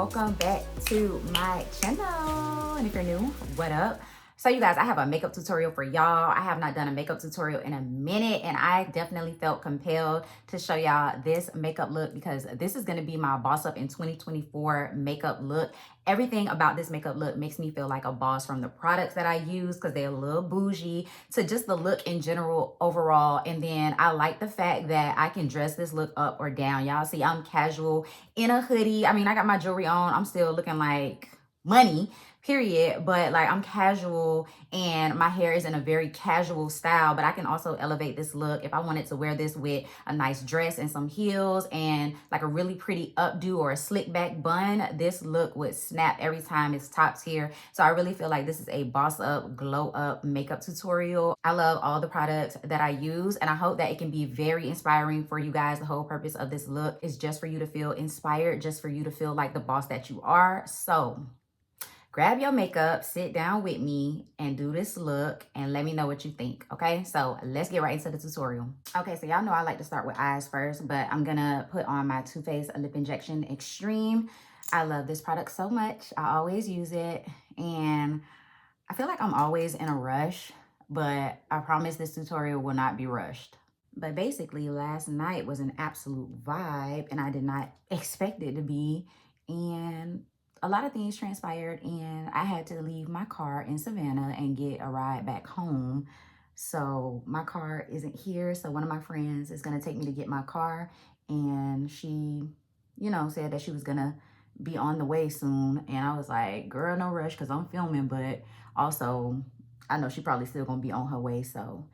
welcome back to my channel. And if you're new, what up? So you guys, I have a makeup tutorial for y'all. I have not done a makeup tutorial in a minute, and I definitely felt compelled to show y'all this makeup look because this is going to be my boss up in 2024 makeup look. Everything about this makeup look makes me feel like a boss, from the products that I use because they're a little bougie to just the look in general overall. And then I like the fact that I can dress this look up or down. Y'all see I'm casual in a hoodie. I mean, I got my jewelry on. I'm still looking like money, period, but like I'm casual and my hair is in a very casual style, but I can also elevate this look if I wanted to wear this with a nice dress and some heels and like a really pretty updo or a slick back bun. This look would snap every time it's tops here. So I really feel like this is a boss up, glow up makeup tutorial. I love all the products that I use, and I hope that it can be very inspiring for you guys. The whole purpose of this look is just for you to feel inspired, just for you to feel like the boss that you are. So grab your makeup, sit down with me, and do this look, and let me know what you think, okay? So let's get right into the tutorial. Okay, so y'all know I like to start with eyes first, but I'm gonna put on my Too Faced Lip Injection Extreme. I love this product so much. I always use it, and I feel like I'm always in a rush, but I promise this tutorial will not be rushed. But basically, last night was an absolute vibe, and I did not expect it to be, and a lot of things transpired, and I had to leave my car in Savannah and get a ride back home. So my car isn't here. So one of my friends is going to take me to get my car, and she, said that she was going to be on the way soon. And I was like, girl, no rush, because I'm filming, but also I know she probably still going to be on her way. So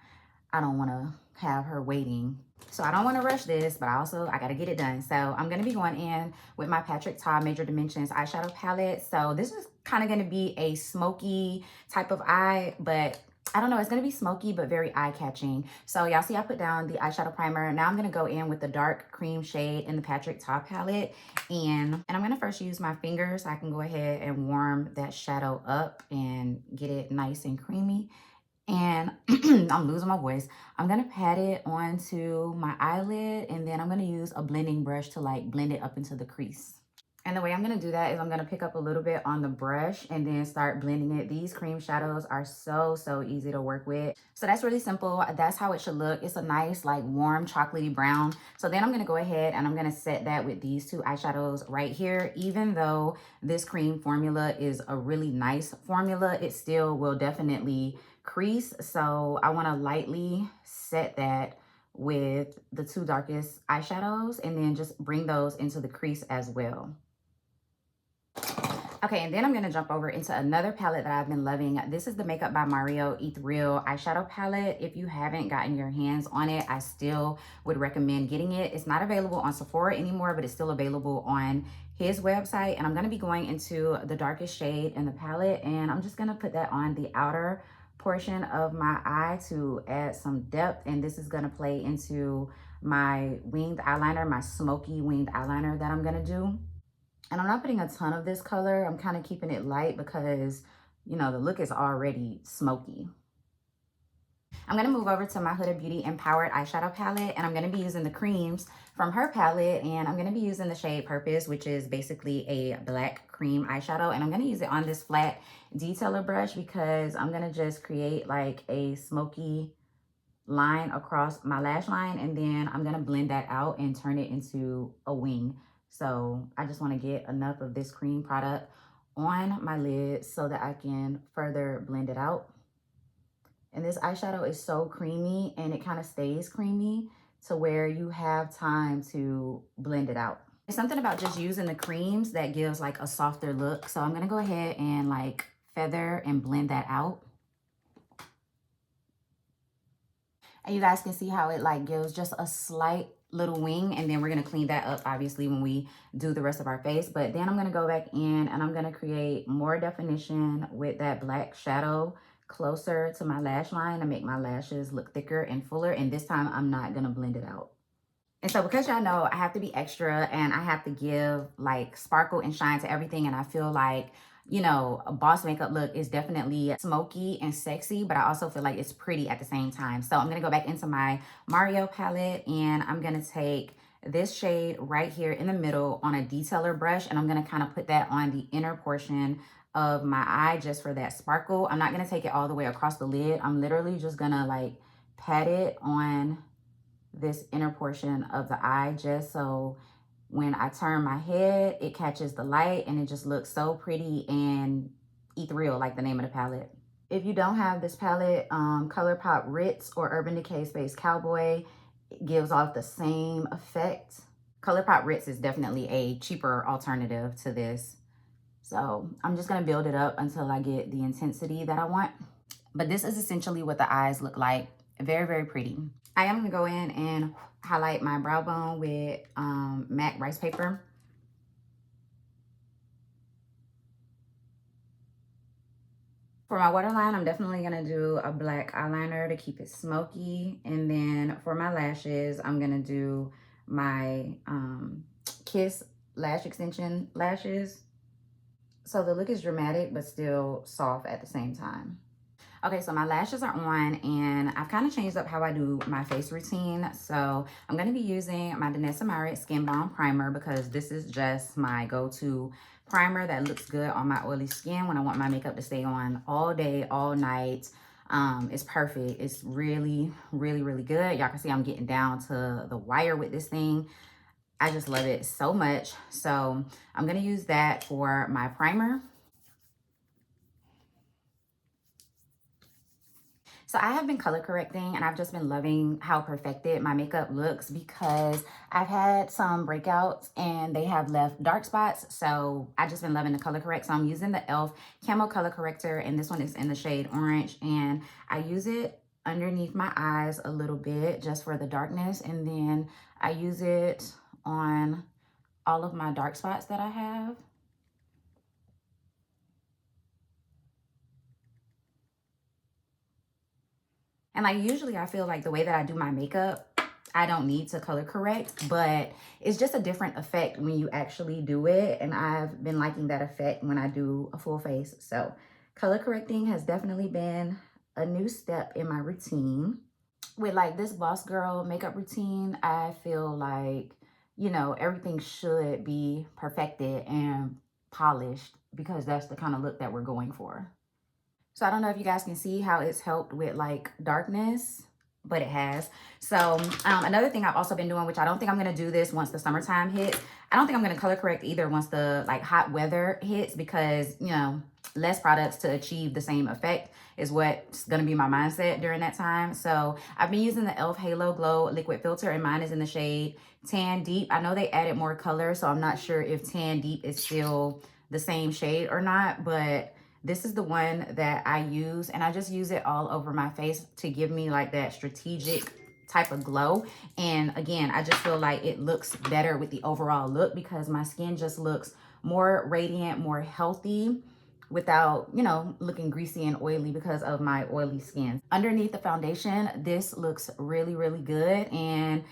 I don't want to have her waiting. So I don't want to rush this, but I got to get it done. So I'm going to be going in with my Patrick Ta Major Dimensions eyeshadow palette. So this is kind of going to be a smoky type of eye, but I don't know, it's going to be smoky, but very eye-catching. So y'all see I put down the eyeshadow primer. Now I'm going to go in with the dark cream shade in the Patrick Ta palette. And I'm going to first use my fingers so I can go ahead and warm that shadow up and get it nice and creamy. And I'm losing my voice. I'm going to pat it onto my eyelid, and then I'm going to use a blending brush to like blend it up into the crease. And the way I'm going to do that is I'm going to pick up a little bit on the brush and then start blending it. These cream shadows are so easy to work with. So that's really simple. That's how it should look. It's a nice like warm chocolatey brown. So then I'm going to go ahead and I'm going to set that with these two eyeshadows right here. Even though this cream formula is a really nice formula, it still will definitely crease. So I want to lightly set that with the two darkest eyeshadows and then just bring those into the crease as well. Okay, and then I'm going to jump over into another palette that I've been loving. This is the Makeup by Mario Ethereal eyeshadow palette. If you haven't gotten your hands on it, I still would recommend getting it. It's not available on Sephora anymore, but it's still available on his website. And I'm going to be going into the darkest shade in the palette, and I'm just going to put that on the outer portion of my eye to add some depth. And this is going to play into my winged eyeliner, my smoky winged eyeliner that I'm going to do. And I'm not putting a ton of this color. I'm kind of keeping it light because, the look is already smoky. I'm going to move over to my Huda Beauty Empowered eyeshadow palette, and I'm going to be using the creams from her palette, and I'm going to be using the shade Purpose, which is basically a black cream eyeshadow, and I'm going to use it on this flat detailer brush because I'm going to just create like a smoky line across my lash line, and then I'm going to blend that out and turn it into a wing. So I just want to get enough of this cream product on my lid so that I can further blend it out. And this eyeshadow is so creamy, and it kind of stays creamy to where you have time to blend it out. There's something about just using the creams that gives like a softer look. So I'm going to go ahead and like feather and blend that out. And you guys can see how it like gives just a slight little wing, and then we're going to clean that up obviously when we do the rest of our face. But then I'm going to go back in and I'm going to create more definition with that black shadow closer to my lash line to make my lashes look thicker and fuller. And this time I'm not going to blend it out. And so because y'all know I have to be extra and I have to give like sparkle and shine to everything, and I feel like a boss makeup look is definitely smoky and sexy, but I also feel like it's pretty at the same time. So I'm going to go back into my Mario palette, and I'm going to take this shade right here in the middle on a detailer brush, and I'm going to kind of put that on the inner portion of my eye just for that sparkle. I'm not going to take it all the way across the lid. I'm literally just going to like pat it on this inner portion of the eye just so when I turn my head, it catches the light and it just looks so pretty and ethereal, like the name of the palette. If you don't have this palette, ColourPop Ritz or Urban Decay Space Cowboy gives off the same effect. ColourPop Ritz is definitely a cheaper alternative to this. So I'm just gonna build it up until I get the intensity that I want. But this is essentially what the eyes look like. Very, very pretty. I am gonna go in and highlight my brow bone with MAC rice paper. For my waterline, I'm definitely gonna do a black eyeliner to keep it smoky. And then for my lashes, I'm gonna do my Kiss lash extension lashes. So the look is dramatic, but still soft at the same time. Okay, so my lashes are on and I've kind of changed up how I do my face routine. So I'm going to be using my Danessa Myricks Skin Balm Primer because this is just my go-to primer that looks good on my oily skin when I want my makeup to stay on all day, all night. It's perfect. It's really, really, really good. Y'all can see I'm getting down to the wire with this thing. I just love it so much. So I'm going to use that for my primer. So I have been color correcting and I've just been loving how perfected my makeup looks because I've had some breakouts and they have left dark spots. So I've just been loving the color correct. So I'm using the e.l.f. Camo Color Corrector and this one is in the shade Orange. And I use it underneath my eyes a little bit just for the darkness. And then I use it on all of my dark spots that I have. And like usually I feel like the way that I do my makeup, I don't need to color correct, but it's just a different effect when you actually do it. And I've been liking that effect when I do a full face. So color correcting has definitely been a new step in my routine. With like this Boss Girl makeup routine, I feel like, you know, everything should be perfected and polished because that's the kind of look that we're going for. So I don't know if you guys can see how it's helped with like darkness, but it has. So another thing I've also been doing, which I don't think I'm going to do this once the summertime hits. I don't think I'm going to color correct either once the like hot weather hits because, you know, less products to achieve the same effect is what's going to be my mindset during that time. So I've been using the e.l.f. Halo Glow liquid filter and mine is in the shade Tan Deep. I know they added more color, so I'm not sure if Tan Deep is still the same shade or not, but this is the one that I use and I just use it all over my face to give me like that strategic type of glow. And again, I just feel like it looks better with the overall look because my skin just looks more radiant, more healthy without, you know, looking greasy and oily because of my oily skin. Underneath the foundation, this looks really, really good. And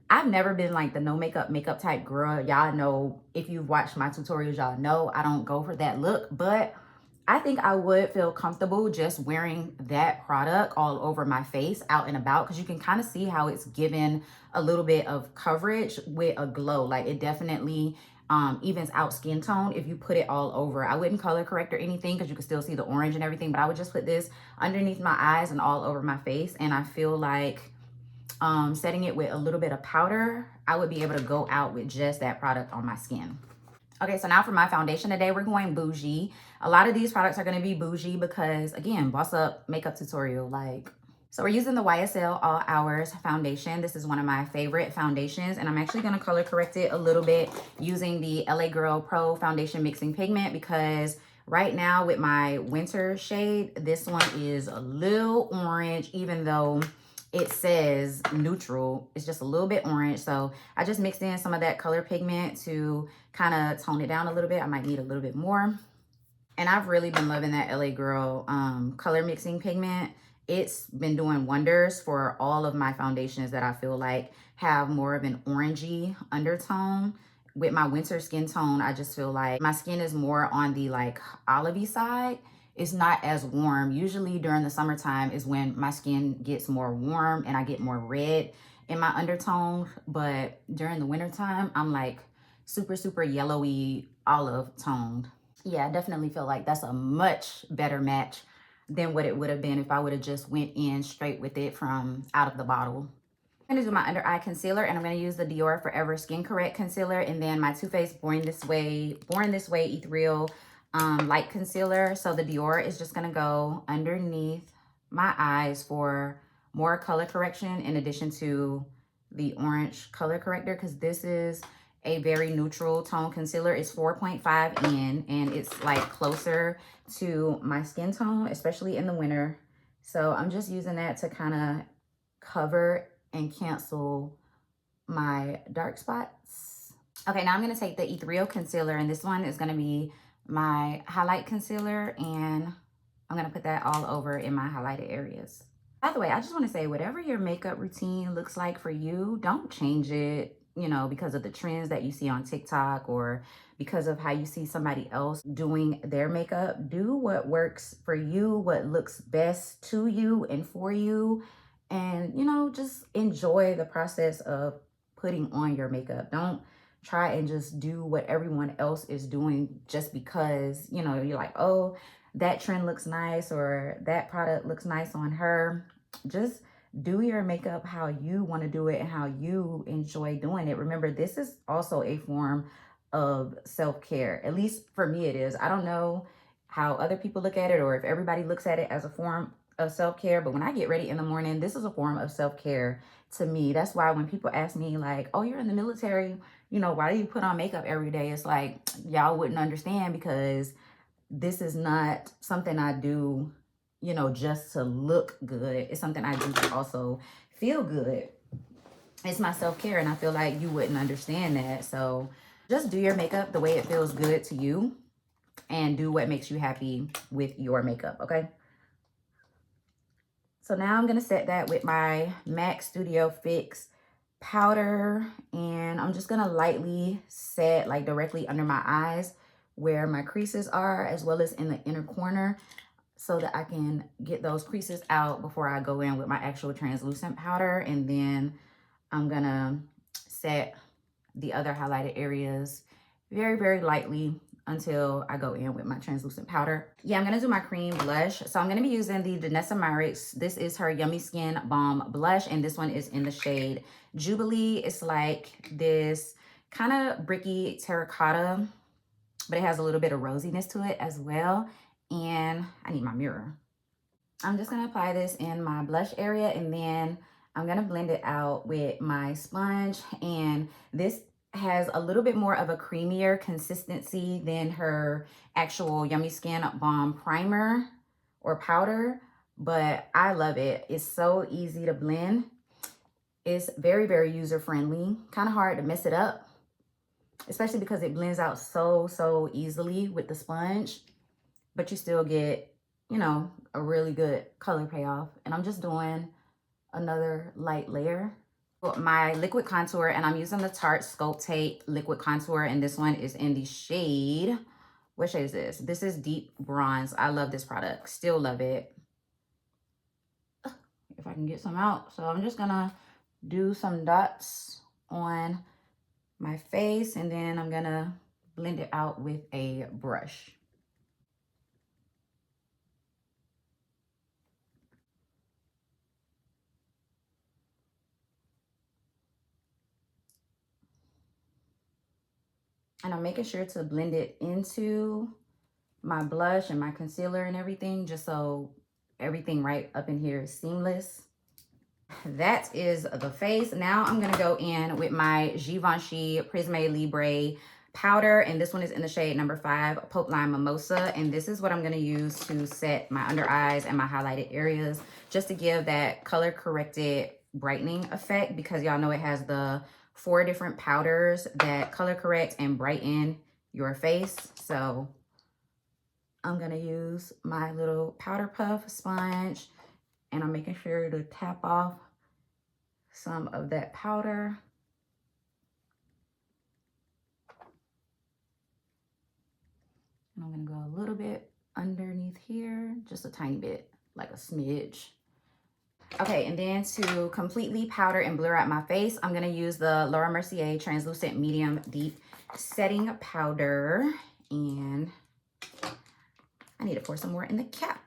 I've never been like the no makeup type girl. Y'all know, if you've watched my tutorials, y'all know I don't go for that look, but I think I would feel comfortable just wearing that product all over my face out and about because you can kind of see how it's given a little bit of coverage with a glow. Like it definitely evens out skin tone if you put it all over. I wouldn't color correct or anything because you can still see the orange and everything, but I would just put this underneath my eyes and all over my face. And I feel like setting it with a little bit of powder, I would be able to go out with just that product on my skin. Okay, so now for my foundation today, we're going bougie. A lot of these products are going to be bougie because, again, boss up makeup tutorial. Like, so we're using the YSL All Hours foundation. This is one of my favorite foundations, and I'm actually going to color correct it a little bit using the LA Girl Pro Foundation Mixing Pigment because right now with my winter shade, this one is a little orange, even though it says neutral. It's just a little bit orange. So I just mixed in some of that color pigment to kind of tone it down a little bit. I might need a little bit more. And I've really been loving that LA Girl color mixing pigment. It's been doing wonders for all of my foundations that I feel like have more of an orangey undertone. With my winter skin tone, I just feel like my skin is more on the like olivey side. It's not as warm. Usually during the summertime is when my skin gets more warm and I get more red. in my undertone, but during the winter time, I'm like super, super yellowy olive toned. Yeah, I definitely feel like that's a much better match than what it would have been if I would have just went in straight with it from out of the bottle. I'm gonna do my under eye concealer, and I'm gonna use the Dior Forever Skin Correct concealer, and then my Too Faced Born This Way Ethereal light concealer. So the Dior is just gonna go underneath my eyes for more color correction, in addition to the orange color corrector, because this is a very neutral tone concealer. It's 4.5 in, and it's like closer to my skin tone, especially in the winter. So I'm just using that to kind of cover and cancel my dark spots. Okay, now I'm going to take the Ethereal concealer, and this one is going to be my highlight concealer, and I'm going to put that all over in my highlighted areas. By the way, I just want to say, whatever your makeup routine looks like for you, don't change it, you know, because of the trends that you see on TikTok or because of how you see somebody else doing their makeup. Do what works for you, what looks best to you and for you. And, you know, just enjoy the process of putting on your makeup. Don't try and just do what everyone else is doing just because, you know, you're like, oh, that trend looks nice or that product looks nice on her. Just do your makeup how you want to do it and how you enjoy doing it. Remember, this is also a form of self-care. At least for me it is. I don't know how other people look at it or if everybody looks at it as a form of self-care, but when I get ready in the morning, this is a form of self-care to me. That's why when people ask me like, oh, you're in the military, you know, why do you put on makeup every day? It's like, y'all wouldn't understand, because this is not something I do, you know, just to look good. It's something I do to also feel good. It's my self-care, and I feel like you wouldn't understand that. So just do your makeup the way it feels good to you, and do what makes you happy with your makeup, okay? So now I'm gonna set that with my MAC Studio Fix powder, and I'm just gonna lightly set like directly under my eyes where my creases are, as well as in the inner corner, so that I can get those creases out before I go in with my actual translucent powder. And then I'm gonna set the other highlighted areas very, very lightly until I go in with my translucent powder. Yeah, I'm gonna do my cream blush. So I'm gonna be using the Danessa Myricks. This is her Yummy Skin Balm Blush, and this one is in the shade Jubilee. It's like this kind of bricky terracotta, but it has a little bit of rosiness to it as well. And I need my mirror. I'm just gonna apply this in my blush area, and then I'm gonna blend it out with my sponge. And this has a little bit more of a creamier consistency than her actual Yummy Skin Balm primer or powder, but I love it. It's so easy to blend. It's very, very user-friendly, kind of hard to mess it up, especially because it blends out so easily with the sponge, but you still get, you know, a really good color payoff. And I'm just doing another light layer. My liquid contour, and I'm using the Tarte Sculpt Tape liquid contour, and this one is in the shade, what shade is this? This is Deep Bronze. I love this product, still love it. If I can get some out. So I'm just gonna do some dots on my face, and then I'm gonna blend it out with a brush. And I'm making sure to blend it into my blush and my concealer and everything, just so everything right up in here is seamless. That is the face. Now I'm gonna go in with my Givenchy Prisme Libre powder, and this one is in the shade number 5, Pope Lime Mimosa. And this is what I'm gonna use to set my under eyes and my highlighted areas, just to give that color corrected brightening effect, because y'all know it has the 4 different powders that color correct and brighten your face. So I'm gonna use my little powder puff sponge, and I'm making sure to tap off some of that powder. And I'm gonna go a little bit underneath here, just a tiny bit, like a smidge. Okay, and then to completely powder and blur out my face, I'm going to use the Laura Mercier Translucent Medium Deep Setting Powder. And I need to pour some more in the cap.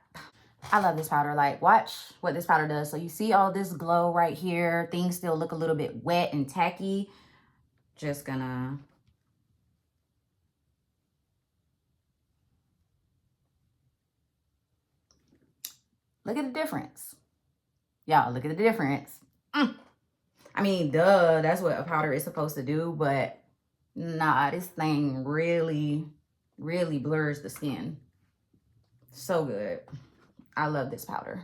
I love this powder. Like, watch what this powder does. So you see all this glow right here. Things still look a little bit wet and tacky. Just gonna... Look at the difference. Y'all, look at the difference. I mean, duh, that's what a powder is supposed to do. But nah, this thing really, really blurs the skin. So good. I love this powder.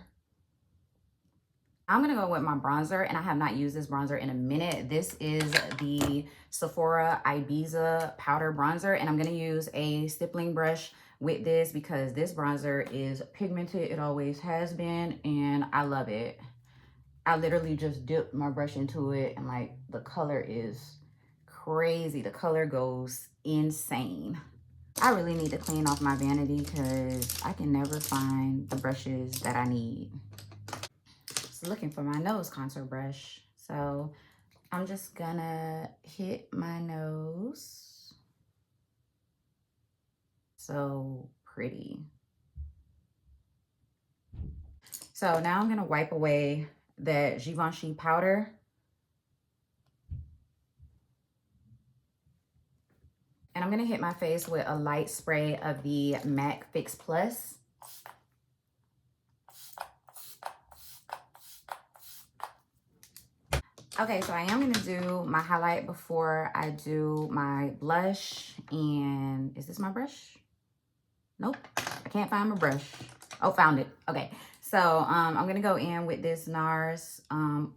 I'm going to go with my bronzer, and I have not used this bronzer in a minute. This is the Sephora Ibiza powder bronzer, and I'm going to use a stippling brush with this because this bronzer is pigmented. It always has been, and I love it. I literally just dipped my brush into it, and like the color is crazy. The color goes insane. I really need to clean off my vanity because I can never find the brushes that I need. So looking for my nose contour brush. So I'm just gonna hit my nose. So pretty. So now I'm gonna wipe away that Givenchy powder. And I'm gonna hit my face with a light spray of the MAC Fix Plus. Okay, so I am gonna do my highlight before I do my blush. And is this my brush? Nope, I can't find my brush. Oh, found it. Okay, so I'm gonna go in with this NARS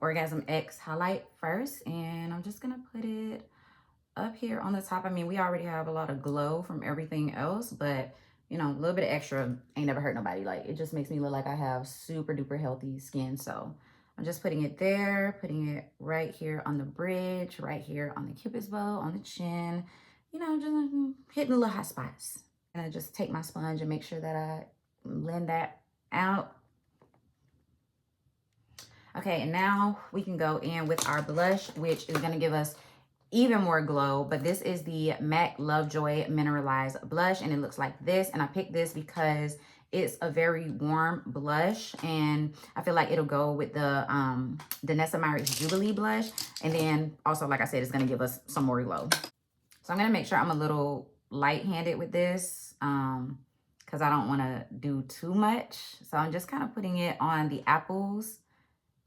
Orgasm X highlight first, and I'm just gonna put it up here on the top. I mean, we already have a lot of glow from everything else, but you know, a little bit of extra ain't never hurt nobody. Like, it just makes me look like I have super duper healthy skin. So I'm just putting it there, putting it right here on the bridge, right here on the cupid's bow, on the chin, you know, just hitting the little hot spots. And I just take my sponge and make sure that I blend that out. Okay, and now we can go in with our blush, which is gonna give us even more glow. But this is the MAC Lovejoy Mineralized Blush, and it looks like this. And I picked this because it's a very warm blush, and I feel like it'll go with the Nessa Myrick's Jubilee blush. And then also, like I said, it's gonna give us some more glow. So I'm gonna make sure I'm a little light-handed with this because I don't want to do too much. So I'm just kind of putting it on the apples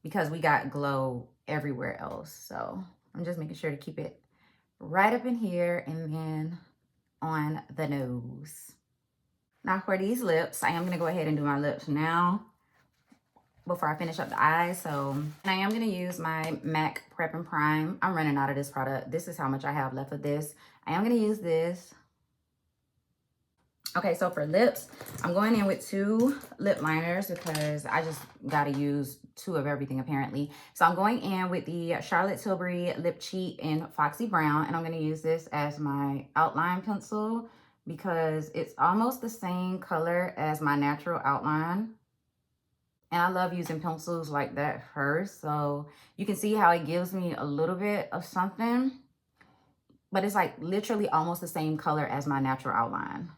because we got glow everywhere else. So I'm just making sure to keep it right up in here and then on the nose. Now for these lips, I am going to go ahead and do my lips now before I finish up the eyes. So, and I am going to use my MAC Prep and Prime. I'm running out of this product. This is how much I have left of this. I am going to use this. Okay, so for lips, I'm going in with 2 lip liners because I just got to use 2 of everything apparently. So I'm going in with the Charlotte Tilbury Lip Cheat in Foxy Brown, and I'm going to use this as my outline pencil because it's almost the same color as my natural outline. And I love using pencils like that first. So you can see how it gives me a little bit of something, but it's like literally almost the same color as my natural outline.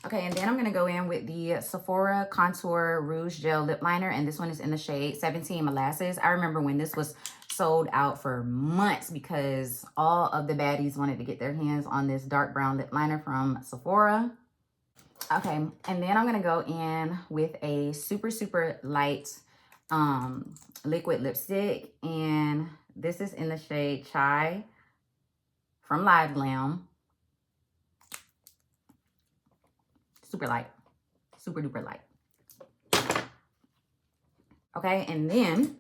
Okay, and then I'm going to go in with the Sephora Contour Rouge Gel Lip Liner, and this one is in the shade 17 Molasses. I remember when this was sold out for months because all of the baddies wanted to get their hands on this dark brown lip liner from Sephora. Okay, and then I'm going to go in with a super, super light liquid lipstick, and this is in the shade Chai from Live Glam. Super light, super duper light. Okay, and then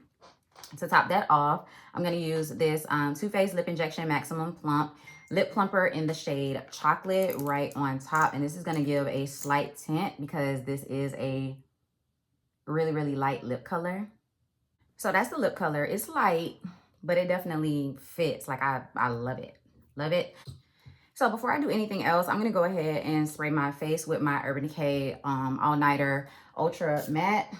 to top that off, I'm going to use this Too Faced Lip Injection Maximum Plump Lip Plumper in the shade Chocolate right on top. And this is going to give a slight tint because this is a really, really light lip color. So that's the lip color. It's light, but it definitely fits. Like, I love it. Love it. So before I do anything else, I'm going to go ahead and spray my face with my Urban Decay All Nighter Ultra Matte.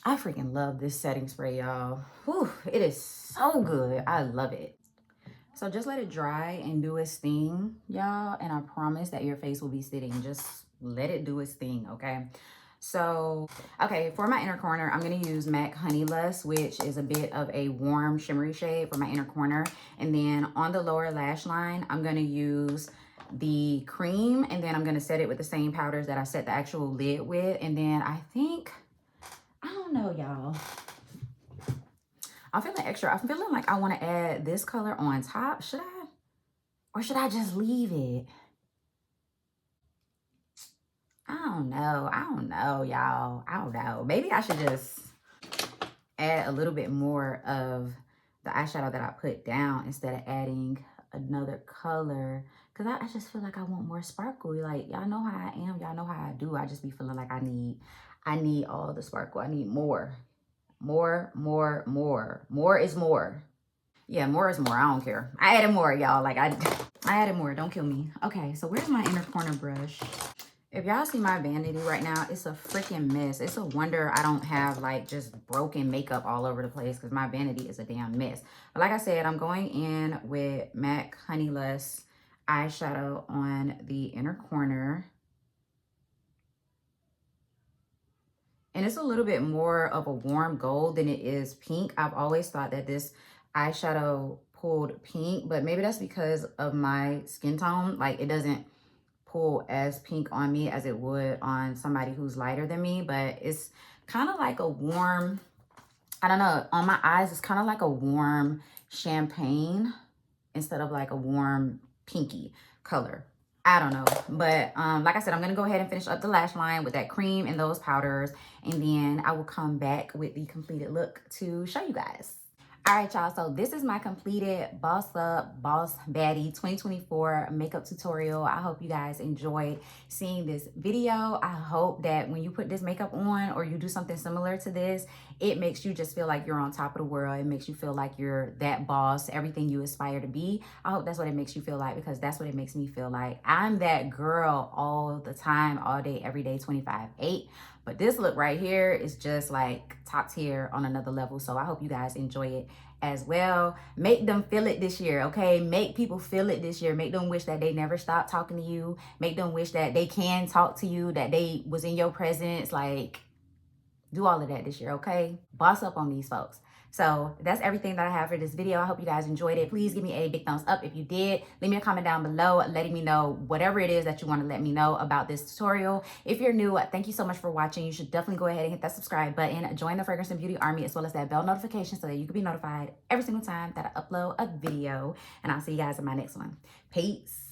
I freaking love this setting spray, y'all. Whew, it is so good. I love it. So just let it dry and do its thing, y'all. And I promise that your face will be sitting. Just let it do its thing, okay? So, okay, for my inner corner, I'm going to use MAC Honey Lust, which is a bit of a warm shimmery shade for my inner corner. And then on the lower lash line, I'm going to use the cream. And then I'm going to set it with the same powders that I set the actual lid with. And then I think, I don't know, y'all. I'm feeling extra. I'm feeling like I want to add this color on top. Should I? Or should I just leave it? I don't know. I don't know, y'all. I don't know. Maybe I should just add a little bit more of the eyeshadow that I put down instead of adding another color. Because I just feel like I want more sparkle. Like, y'all know how I am. Y'all know how I do. I just be feeling like I need all the sparkle. I need more. More, more, more. More is more. Yeah, more is more. I don't care. I added more, y'all. Like, I added more. Don't kill me. Okay, so where's my inner corner brush? If y'all see my vanity right now, it's a freaking mess. It's a wonder I don't have, like, just broken makeup all over the place because my vanity is a damn mess. But like I said, I'm going in with MAC Honey Lust eyeshadow on the inner corner. And it's a little bit more of a warm gold than it is pink. I've always thought that this eyeshadow pulled pink, but maybe that's because of my skin tone. Like, it doesn't pull as pink on me as it would on somebody who's lighter than me, but it's kind of like a warm, I don't know, on my eyes, it's kind of like a warm champagne instead of like a warm pinky color. I don't know, but like I said, I'm gonna go ahead and finish up the lash line with that cream and those powders, and then I will come back with the completed look to show you guys. All right, y'all, so this is my completed Boss Up Boss Baddie 2024 makeup tutorial. I hope you guys enjoyed seeing this video. I hope that when you put this makeup on or you do something similar to this, it makes you just feel like you're on top of the world. It makes you feel like you're that boss, everything you aspire to be. I hope that's what it makes you feel like, because that's what it makes me feel like. I'm that girl all the time, all day, every day, 25/8. But this look right here is just like top tier on another level. So I hope you guys enjoy it as well. Make them feel it this year, okay? Make people feel it this year. Make them wish that they never stopped talking to you. Make them wish that they can talk to you, that they was in your presence. Like, do all of that this year, okay? Boss up on these folks. So that's everything that I have for this video. I hope you guys enjoyed it. Please give me a big thumbs up if you did. Leave me a comment down below letting me know whatever it is that you want to let me know about this tutorial. If you're new, thank you so much for watching. You should definitely go ahead and hit that subscribe button. Join the Fragrance and Beauty Army, as well as that bell notification so that you can be notified every single time that I upload a video. And I'll see you guys in my next one. Peace.